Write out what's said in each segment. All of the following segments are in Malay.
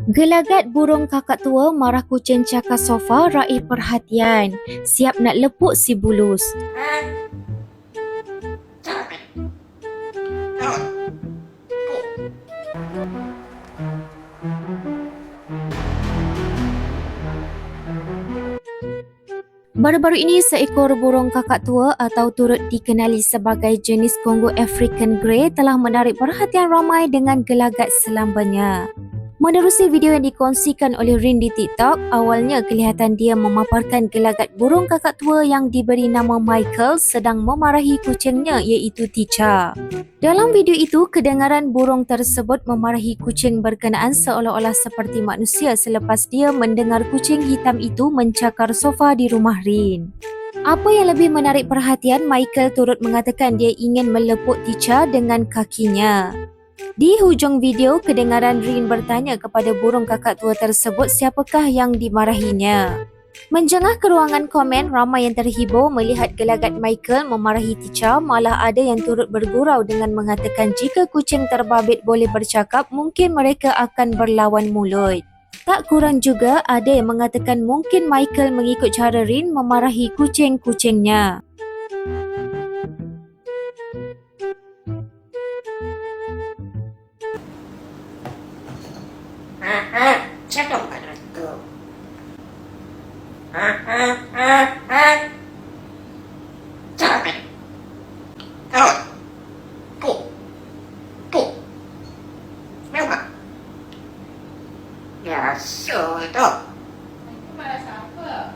Gelagat burung kakak tua marah kucing cakar sofa raih perhatian. Siap nak lepuk si bulus. Baru-baru ini, seekor burung kakak tua atau turut dikenali sebagai jenis Congo African Grey telah menarik perhatian ramai dengan gelagat selambanya. Menerusi video yang dikongsikan oleh Rin di TikTok, awalnya kelihatan dia memaparkan gelagat burung kakak tua yang diberi nama Michael sedang memarahi kucingnya iaitu Ticha. Dalam video itu, kedengaran burung tersebut memarahi kucing berkenaan seolah-olah seperti manusia selepas dia mendengar kucing hitam itu mencakar sofa di rumah Rin. Apa yang lebih menarik perhatian, Michael turut mengatakan dia ingin melepuk Ticha dengan kakinya. Di hujung video, kedengaran Rin bertanya kepada burung kakak tua tersebut siapakah yang dimarahinya. Menjengah ke ruangan komen, ramai yang terhibur melihat gelagat Michael memarahi Ticha, malah ada yang turut bergurau dengan mengatakan jika kucing terbabit boleh bercakap, mungkin mereka akan berlawan mulut. Tak kurang juga ada yang mengatakan mungkin Michael mengikut cara Rin memarahi kucing-kucingnya. Siapa bukan itu? Jangan. Kau. Pu. Memang. Ya, sudah. Itu malah siapa?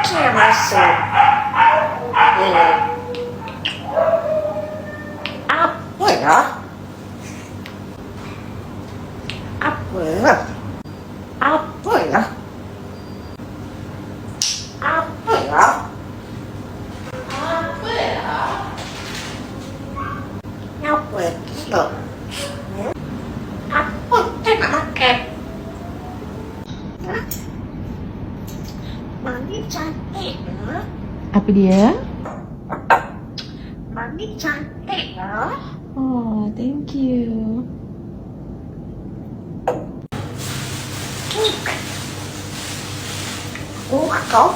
Dia masuk. Apa ya? Apa ya? Apa ya? Apa ya? Apa ya? Apa itu? Apa tu nak makan? Mami cantik ya? Apa dia? Mami cantik ya? Oh, thank you. Kau